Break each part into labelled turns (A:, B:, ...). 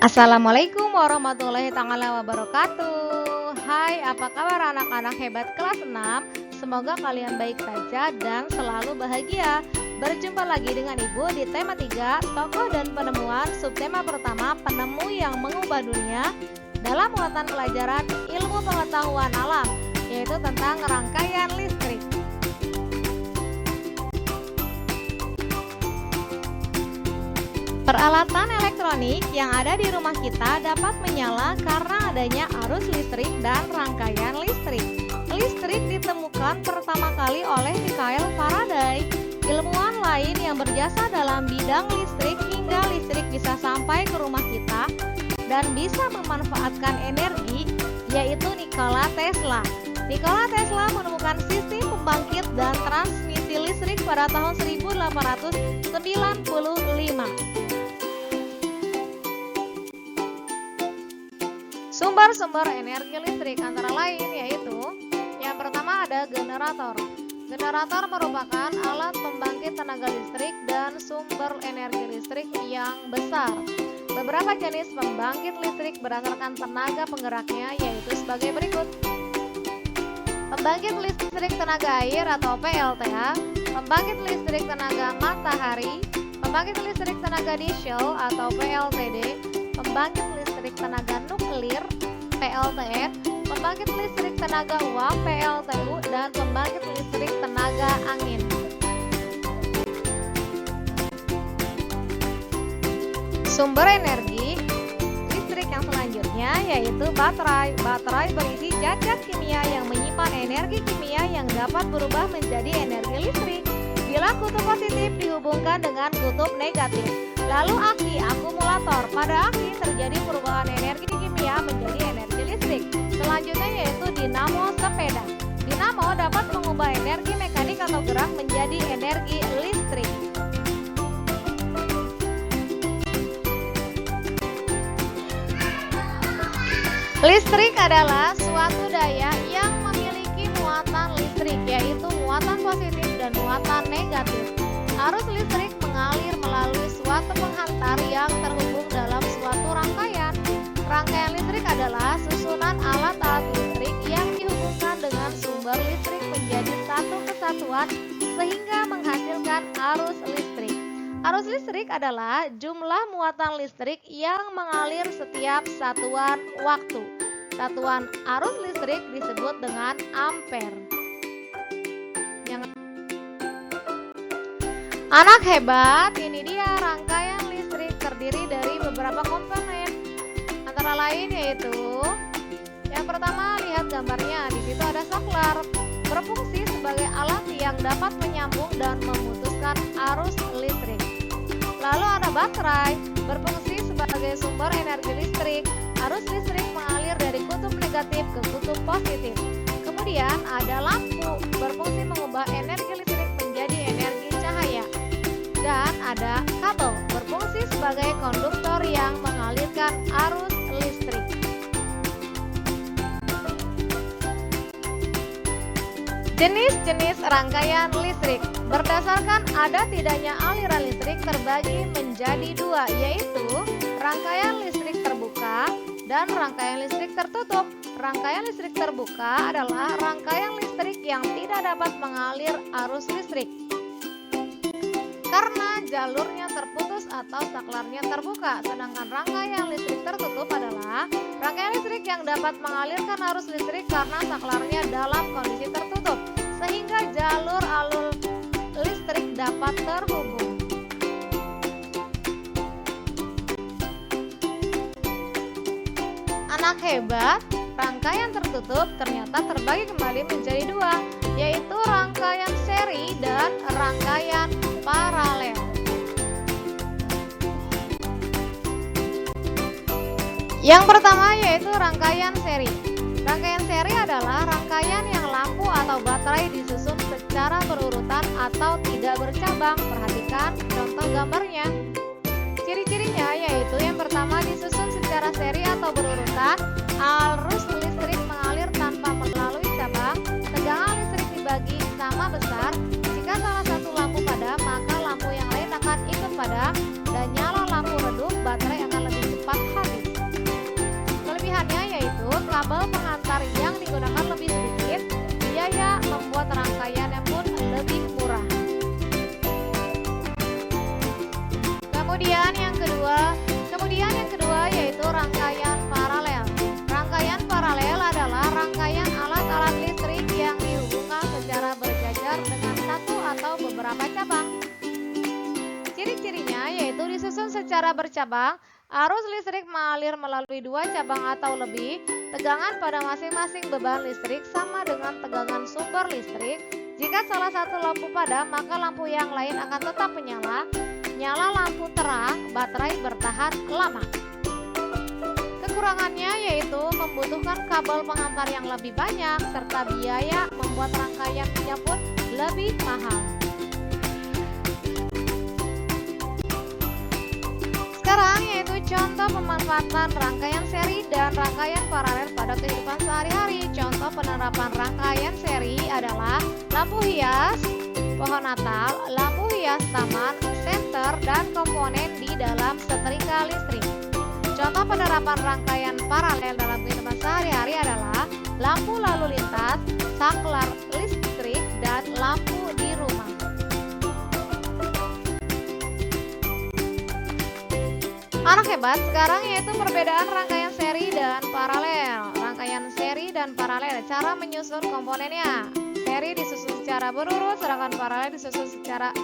A: Assalamualaikum warahmatullahi taala wabarakatuh. Hai, apa kabar anak-anak hebat kelas 6? Semoga kalian baik saja dan selalu bahagia. Berjumpa lagi dengan Ibu di tema 3, tokoh dan penemuan, subtema pertama, penemu yang mengubah dunia, dalam muatan pelajaran ilmu pengetahuan alam, yaitu tentang rangkaian listrik. Peralatan elektronik yang ada di rumah kita dapat menyala karena adanya arus listrik dan rangkaian listrik. Listrik ditemukan pertama kali oleh Michael Faraday, ilmuwan lain yang berjasa dalam bidang listrik hingga listrik bisa sampai ke rumah kita dan bisa memanfaatkan energi, yaitu Nikola Tesla. Nikola Tesla menemukan sistem pembangkit dan transmisi listrik pada tahun 1895. Sumber-sumber energi listrik antara lain yaitu yang pertama ada generator. Generator merupakan alat pembangkit tenaga listrik dan sumber energi listrik yang besar. Beberapa jenis pembangkit listrik berdasarkan tenaga penggeraknya yaitu sebagai berikut. Pembangkit listrik tenaga air atau PLTA, pembangkit listrik tenaga matahari, pembangkit listrik tenaga diesel atau PLTD, pembangkit listrik tenaga nuklir PLTN, pembangkit listrik tenaga uap PLTU, dan pembangkit listrik tenaga angin. Sumber energi listrik yang selanjutnya yaitu baterai. Baterai berisi zat-zat kimia yang menyimpan energi kimia yang dapat berubah menjadi energi listrik bila kutub positif dihubungkan dengan kutub negatif. Lalu aki akumulator. Pada aki terjadi perubahan energi kimia menjadi energi listrik. Selanjutnya yaitu dinamo sepeda. Dinamo dapat mengubah energi mekanik atau gerak menjadi energi listrik. Listrik adalah suatu daya yang memiliki muatan listrik, yaitu muatan positif dan muatan negatif. Arus listrik mengalir melalui suatu penghantar yang terhubung dalam suatu rangkaian. Rangkaian listrik adalah susunan alat-alat listrik yang dihubungkan dengan sumber listrik menjadi satu kesatuan sehingga menghasilkan arus listrik. Arus listrik adalah jumlah muatan listrik yang mengalir setiap satuan waktu. Satuan arus listrik disebut dengan ampere. Anak hebat, ini dia rangkaian listrik terdiri dari beberapa komponen. Antara lain yaitu yang pertama, lihat gambarnya. Di situ ada saklar, berfungsi sebagai alat yang dapat menyambung dan memutuskan arus listrik. Lalu ada baterai, berfungsi sebagai sumber energi listrik. Arus listrik mengalir dari kutub negatif ke kutub positif. Kemudian ada lampu, berfungsi mengubah energi listrik menjadi energi cahaya. Dan ada kabel, berfungsi sebagai konduktor yang mengalirkan arus listrik. Jenis-jenis rangkaian listrik berdasarkan ada tidaknya aliran listrik terbagi menjadi dua, yaitu rangkaian listrik terbuka dan rangkaian listrik tertutup. Rangkaian listrik terbuka adalah rangkaian listrik yang tidak dapat mengalir arus listrik karena jalurnya terputus atau saklarnya terbuka. Sedangkan rangkaian listrik tertutup adalah rangkaian listrik yang dapat mengalirkan arus listrik karena saklarnya dalam kondisi tertutup, sehingga jalur alur listrik dapat terhubung. Anak hebat, rangkaian tertutup ternyata terbagi kembali menjadi dua, yaitu rangkaian seri dan rangkaian paralel. Yang pertama yaitu rangkaian seri. Rangkaian seri adalah rangkaian yang lampu atau baterai disusun secara berurutan atau tidak bercabang. Perhatikan contoh gambarnya. Ciri-cirinya yaitu yang pertama, disusun secara seri atau berurutan, arus listrik mengalir tanpa melalui cabang, tegangan listrik dibagi sama besar. Jika salah satu lampu padam, maka lampu yang lain akan ikut padam, dan nyala lampu redup, baterai akan lebih cepat habis. Kemudian yang kedua yaitu rangkaian paralel. Rangkaian paralel adalah rangkaian alat-alat listrik yang dihubungkan secara berjajar dengan satu atau beberapa cabang. Ciri-cirinya yaitu disusun secara bercabang, arus listrik mengalir melalui dua cabang atau lebih, tegangan pada masing-masing beban listrik sama dengan tegangan sumber listrik. Jika salah satu lampu padam, maka lampu yang lain akan tetap menyala. Nyala lampu terang, baterai bertahan lama. Kekurangannya yaitu membutuhkan kabel pengantar yang lebih banyak, serta biaya membuat rangkaiannya pun lebih mahal. Sekarang yaitu contoh pemanfaatan rangkaian seri dan rangkaian paralel pada kehidupan sehari-hari. Contoh penerapan rangkaian seri adalah lampu hias pohon Natal, lampu hias taman, senter, dan komponen di dalam setrika listrik. Contoh penerapan rangkaian paralel dalam kehidupan sehari-hari adalah lampu lalu lintas, saklar listrik, dan lampu di rumah. Anak hebat, sekarang yaitu perbedaan rangkaian seri dan paralel. Rangkaian seri dan paralel, cara menyusun komponennya. Seri disusun secara berurut, sedangkan paralel disusun secara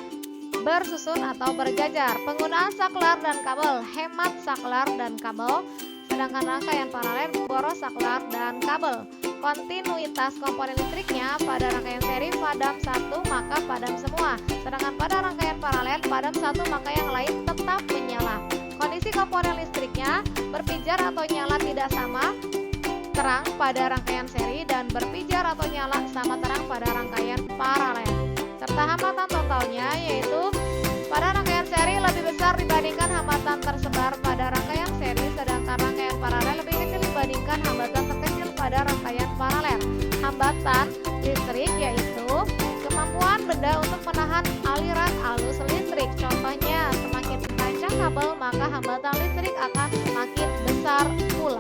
A: bersusun atau berjajar. Penggunaan saklar dan kabel, hemat saklar dan kabel, sedangkan rangkaian paralel boros saklar dan kabel. Kontinuitas komponen listriknya, pada rangkaian seri padam satu maka padam semua, sedangkan pada rangkaian paralel padam satu maka yang lain tetap menyala. Kondisi komponen listriknya, berpijar atau nyala tidak sama terang pada rangkaian seri dan berpijar atau nyala sama terang pada rangkaian paralel. Serta hambatan totalnya yaitu pada rangkaian seri lebih besar dibandingkan hambatan tersebar pada rangkaian seri, sedangkan rangkaian paralel lebih kecil dibandingkan hambatan terkecil pada rangkaian paralel. Hambatan listrik yaitu kemampuan benda untuk menahan aliran arus listrik. Contohnya, semakin panjang kabel maka hambatan listrik akan semakin besar pula.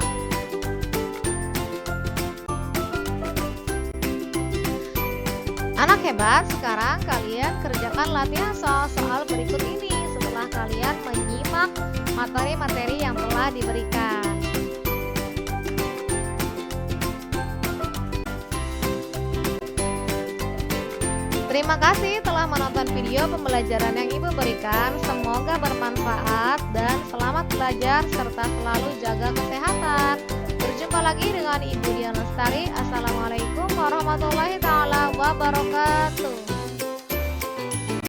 A: Anak hebat, sekarang kalian kerjakan latihan soal-soal berikut ini setelah kalian menyimak materi-materi yang telah diberikan. Terima kasih telah menonton video pembelajaran yang Ibu berikan. Semoga bermanfaat dan selamat belajar serta selalu jaga kesehatan. Berjumpa lagi dengan Ibu Dian Lestari. Assalamualaikum warahmatullahi wabarakatuh.